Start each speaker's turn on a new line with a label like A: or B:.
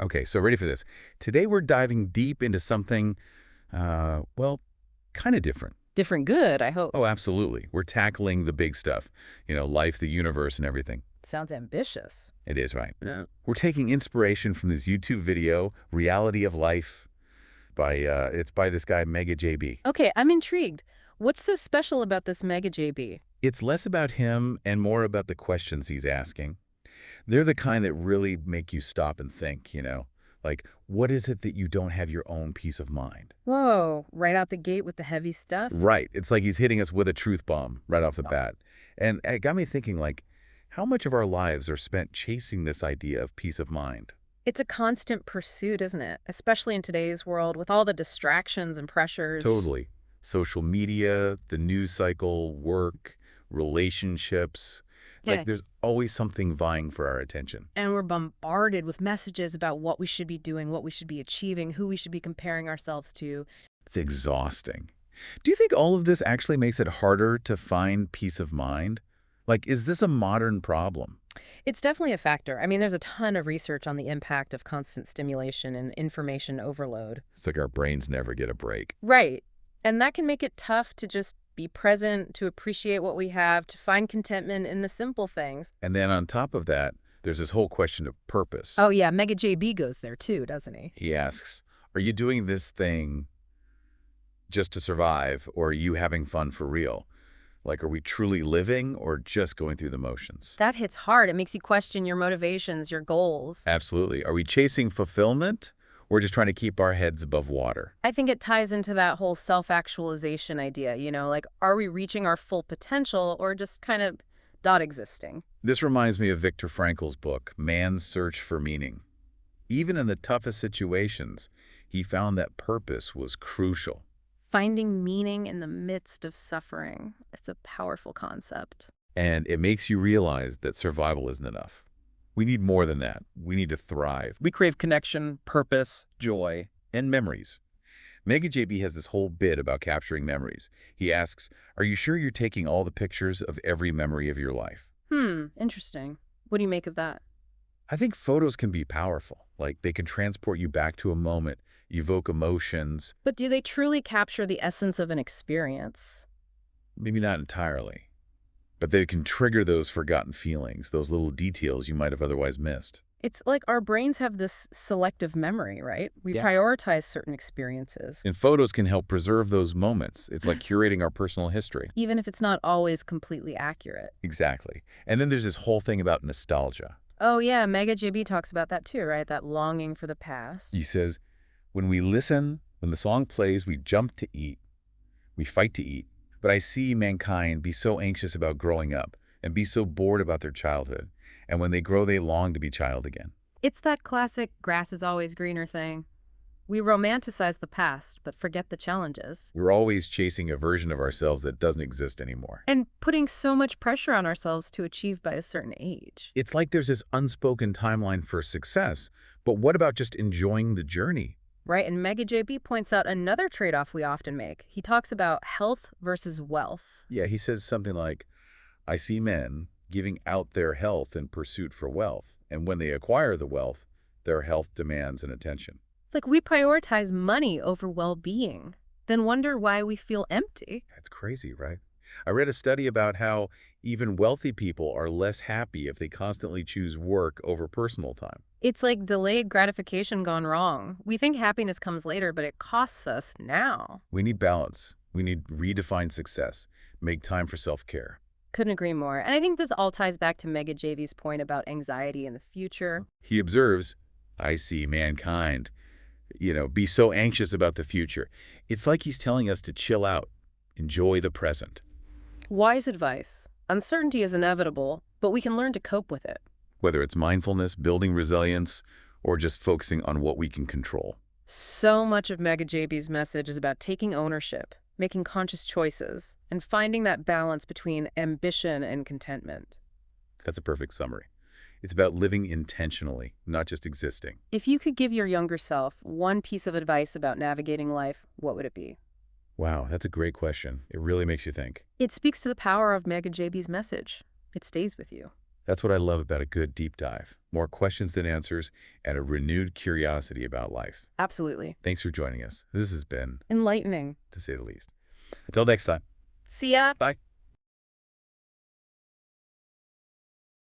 A: Okay, so ready for this. Today we're diving deep into something, well, kind of different.
B: Different good, I hope.
A: Oh, absolutely. We're tackling the big stuff, life, the universe, and everything.
B: Sounds ambitious.
A: It is, right?
B: Yeah.
A: We're taking inspiration from this YouTube video, Reality of Life, it's by this guy, Mega JB.
B: Okay, I'm intrigued. What's so special about this Mega JB?
A: It's less about him and more about the questions he's asking. They're the kind that really make you stop and think. Like, what is it that you don't have your own peace of mind?
B: Whoa, right out the gate with the heavy stuff?
A: Right. It's like he's hitting us with a truth bomb right off the bat. And it got me thinking, like, how much of our lives are spent chasing this idea of peace of mind?
B: It's a constant pursuit, isn't it? Especially in today's world with all the distractions and pressures.
A: Totally. Social media, the news cycle, work, relationships. It's
B: Yeah.
A: like there's always something vying for our attention.
B: And we're bombarded with messages about what we should be doing, what we should be achieving, who we should be comparing ourselves to.
A: It's exhausting. Do you think all of this actually makes it harder to find peace of mind? Like, is this a modern problem?
B: It's definitely a factor. I mean, there's a ton of research on the impact of constant stimulation and information overload.
A: It's like our brains never get a break.
B: Right. And that can make it tough to just be present, to appreciate what we have, to find contentment in the simple things.
A: And then on top of that, there's this whole question of purpose.
B: Oh, yeah, Mega JB goes there too, doesn't he?
A: He asks, are you doing this thing just to survive, or are you having fun for real? Like, are we truly living or just going through the motions?
B: That hits hard. It makes you question your motivations, your goals.
A: Absolutely. Are we chasing fulfillment or just trying to keep our heads above water?
B: I think it ties into that whole self-actualization idea, like, are we reaching our full potential or just kind of dot existing?
A: This reminds me of Viktor Frankl's book, Man's Search for Meaning. Even in the toughest situations, he found that purpose was crucial.
B: Finding meaning in the midst of suffering. It's a powerful concept.
A: And it makes you realize that survival isn't enough. We need more than that. We need to thrive.
C: We crave connection, purpose, joy.
A: And memories. Mega JB has this whole bit about capturing memories. He asks, are you sure you're taking all the pictures of every memory of your life?
B: Interesting. What do you make of that?
A: I think photos can be powerful. Like, they can transport you back to a moment, evoke emotions.
B: But do they truly capture the essence of an experience?
A: Maybe not entirely. But they can trigger those forgotten feelings, those little details you might have otherwise missed.
B: It's like our brains have this selective memory, right? We
A: Yeah.
B: prioritize certain experiences,
A: And photos can help preserve those moments. It's like curating our personal history.
B: even if it's not always completely accurate.
A: Exactly. And then there's this whole thing about nostalgia.
B: Oh yeah, Mega JB talks about that too, right? That longing for the past.
A: He says, when we listen, when the song plays, we jump to eat. We fight to eat. But I see mankind be so anxious about growing up and be so bored about their childhood. And when they grow, they long to be child again.
B: It's that classic grass is always greener thing. We romanticize the past, but forget the challenges.
A: We're always chasing a version of ourselves that doesn't exist anymore.
B: And putting so much pressure on ourselves to achieve by a certain age.
A: It's like there's this unspoken timeline for success. But what about just enjoying the journey?
B: Right, and Mega JB points out another trade-off we often make. He talks about health versus wealth.
A: Yeah, he says something like, I see men giving out their health in pursuit for wealth. And when they acquire the wealth, their health demands an attention.
B: It's like we prioritize money over well-being, then wonder why we feel empty.
A: That's crazy, right? I read a study about how even wealthy people are less happy if they constantly choose work over personal time.
B: It's like delayed gratification gone wrong. We think happiness comes later, but it costs us now.
A: We need balance. We need redefined success. Make time for self-care.
B: Couldn't agree more. And I think this all ties back to Mega JV's point about anxiety in the future.
A: He observes, I see mankind, be so anxious about the future. It's like he's telling us to chill out, enjoy the present.
B: Wise advice. Uncertainty is inevitable, but we can learn to cope with it.
A: Whether it's mindfulness, building resilience, or just focusing on what we can control.
B: So much of Mega JB's message is about taking ownership, making conscious choices, and finding that balance between ambition and contentment.
A: That's a perfect summary. It's about living intentionally, not just existing.
B: If you could give your younger self one piece of advice about navigating life, what would it be?
A: Wow, that's a great question. It really makes you think.
B: It speaks to the power of Mega JB's message. It stays with you.
A: That's what I love about a good deep dive. More questions than answers and a renewed curiosity about life.
B: Absolutely.
A: Thanks for joining us. This has been,
B: Enlightening.
A: to say the least. Until next time.
B: See ya.
A: Bye.